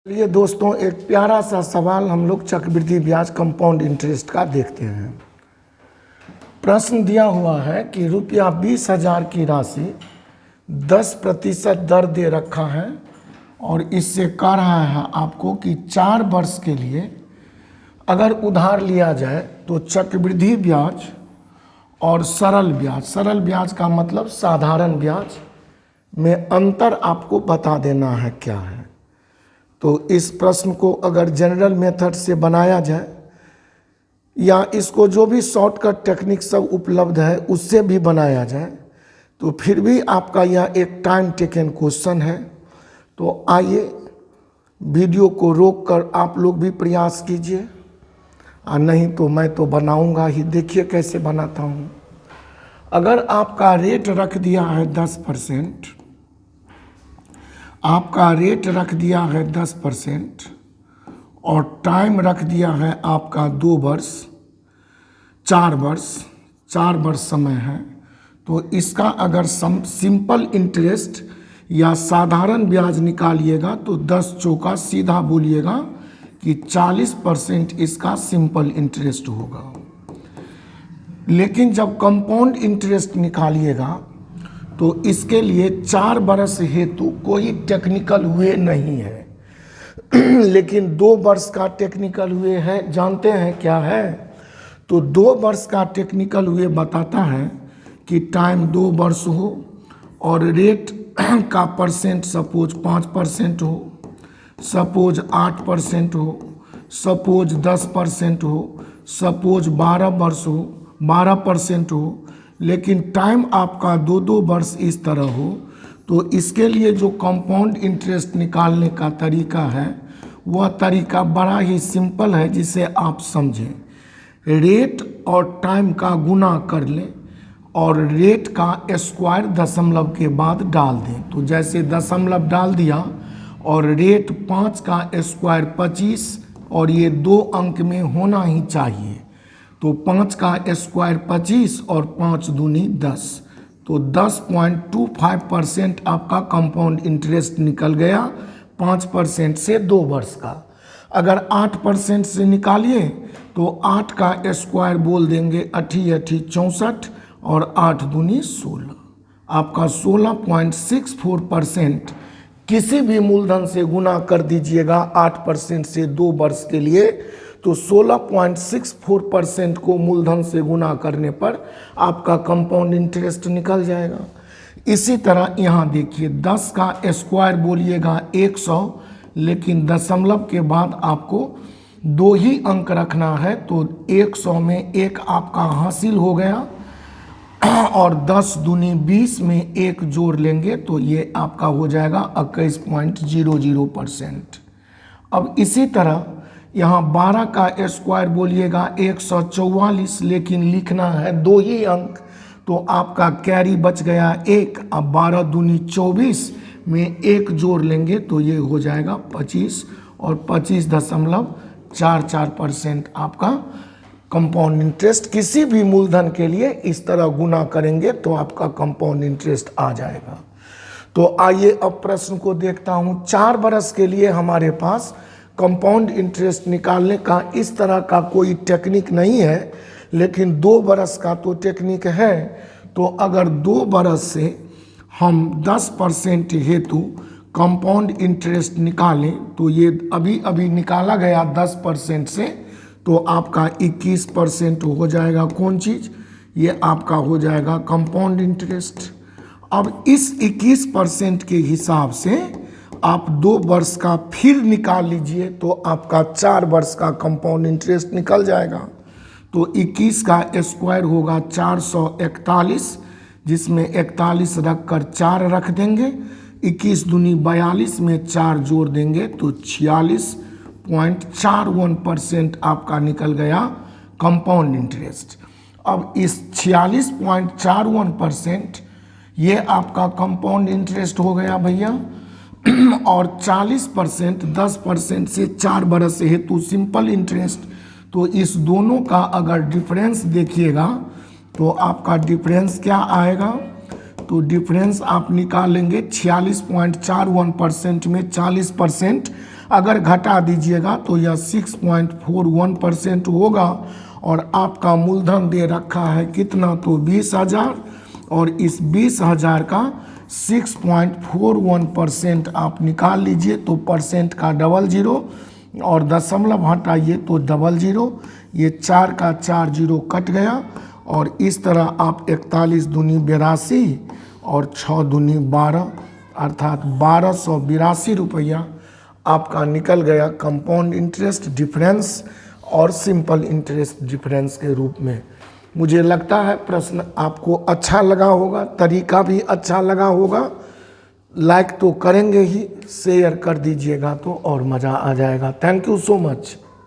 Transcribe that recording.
चलिए दोस्तों, एक प्यारा सा सवाल हम लोग चक्रवृद्धि ब्याज कंपाउंड इंटरेस्ट का देखते हैं। प्रश्न दिया हुआ है कि रुपया 20,000 की राशि 10% दर दे रखा है और इससे कह रहा है आपको कि 4 वर्ष के लिए अगर उधार लिया जाए तो चक्रवृद्धि ब्याज और सरल ब्याज का मतलब साधारण ब्याज में अंतर आपको बता देना है क्या है। तो इस प्रश्न को अगर जनरल मेथड से बनाया जाए या इसको जो भी शॉर्टकट टेक्निक सब उपलब्ध है उससे भी बनाया जाए तो फिर भी आपका यह एक टाइम टेकन क्वेश्चन है। तो आइए वीडियो को रोक कर आप लोग भी प्रयास कीजिए, और नहीं तो मैं तो बनाऊंगा ही। देखिए कैसे बनाता हूँ। अगर आपका रेट रख दिया है 10%, आपका रेट रख दिया है 10% और टाइम रख दिया है आपका 2 वर्ष, 4 वर्ष समय है, तो इसका अगर सिंपल इंटरेस्ट या साधारण ब्याज निकालिएगा तो 10 चौका सीधा बोलिएगा कि 40% इसका सिंपल इंटरेस्ट होगा। लेकिन जब कंपाउंड इंटरेस्ट निकालिएगा तो इसके लिए 4 वर्ष हेतु कोई टेक्निकल वे नहीं है लेकिन 2 वर्ष का टेक्निकल वे है। जानते हैं क्या है? तो 2 वर्ष का टेक्निकल वे बताता है कि टाइम 2 वर्ष हो और रेट का परसेंट सपोज 5% हो, सपोज 8% हो, सपोज 10% हो, सपोज 12 वर्ष हो, 12% हो, लेकिन टाइम आपका 2-2 वर्ष इस तरह हो। तो इसके लिए जो कंपाउंड इंटरेस्ट निकालने का तरीका है वह तरीका बड़ा ही सिंपल है, जिसे आप समझें। रेट और टाइम का गुना कर लें और रेट का स्क्वायर दशमलव के बाद डाल दें। तो जैसे दशमलव डाल दिया और रेट 5 का स्क्वायर 25 और ये 2 अंक में होना ही चाहिए। तो 5 का स्क्वायर 25 और 5 दूनी 10, तो 10.25% आपका कंपाउंड इंटरेस्ट निकल गया 5% से 2 वर्ष का। अगर 8% से निकालिए तो 8 का स्क्वायर बोल देंगे 8 8 64 और 8 दूनी 16। आपका 16.64% किसी भी मूलधन से गुना कर दीजिएगा 8% से 2 वर्ष के लिए, तो 16.64% को मूलधन से गुना करने पर आपका कंपाउंड इंटरेस्ट निकल जाएगा। इसी तरह यहाँ देखिए 10 का स्क्वायर बोलिएगा 100, लेकिन दशमलव के बाद आपको 2 ही अंक रखना है, तो 100 में 1 आपका हासिल हो गया और 10 दूनी 20 में 1 जोड़ लेंगे तो ये आपका हो जाएगा 21.00%। अब इसी तरह यहाँ 12 का स्क्वायर बोलिएगा 144, लेकिन लिखना है 2 ही अंक, तो आपका कैरी बच गया 1। अब 12 दूनी 24 में 1 जोड़ लेंगे तो ये हो जाएगा 25 और 25.44% आपका कंपाउंड इंटरेस्ट। किसी भी मूलधन के लिए इस तरह गुना करेंगे तो आपका कंपाउंड इंटरेस्ट आ जाएगा। तो आइए अब प्रश्न को देखता हूँ। 4 वर्ष के लिए हमारे पास कंपाउंड इंटरेस्ट निकालने का इस तरह का कोई टेक्निक नहीं है, लेकिन 2 वर्ष का तो टेक्निक है। तो अगर 2 वर्ष से हम 10% हेतु कंपाउंड इंटरेस्ट निकालें तो ये अभी निकाला गया 10% से, तो आपका 21% हो जाएगा। कौन चीज़? ये आपका हो जाएगा कंपाउंड इंटरेस्ट। अब इस 21% के हिसाब से आप 2 वर्ष का फिर निकाल लीजिए तो आपका 4 वर्ष का कंपाउंड इंटरेस्ट निकल जाएगा। तो 21 का स्क्वायर होगा 441, जिसमें 41 रख कर 4 रख देंगे। 21 दूनी 42 में 4 जोड़ देंगे तो 46.41% आपका निकल गया कंपाउंड इंटरेस्ट। अब इस 46.41% ये आपका कंपाउंड इंटरेस्ट हो गया भैया, और 40% 10% से 4 वर्ष हेतु सिंपल इंटरेस्ट। तो इस दोनों का अगर डिफरेंस देखिएगा तो आपका डिफरेंस क्या आएगा? तो डिफरेंस आप निकालेंगे 46.41% में 40% अगर घटा दीजिएगा तो यह 6.41% होगा। और आपका मूलधन दे रखा है कितना, तो 20,000, और इस 20,000 का 6.41% आप निकाल लीजिए तो परसेंट का 00 और दशमलव हटाइए तो 00, ये 4 का 4 जीरो कट गया। और इस तरह आप 41 दूनी 82 और 6 दूनी 12 अर्थात 1282 रुपया आपका निकल गया कंपाउंड इंटरेस्ट डिफरेंस और सिंपल इंटरेस्ट डिफरेंस के रूप में। मुझे लगता है प्रश्न आपको अच्छा लगा होगा, तरीका भी अच्छा लगा होगा। लाइक तो करेंगे ही, शेयर कर दीजिएगा तो और मज़ा आ जाएगा। Thank you so much.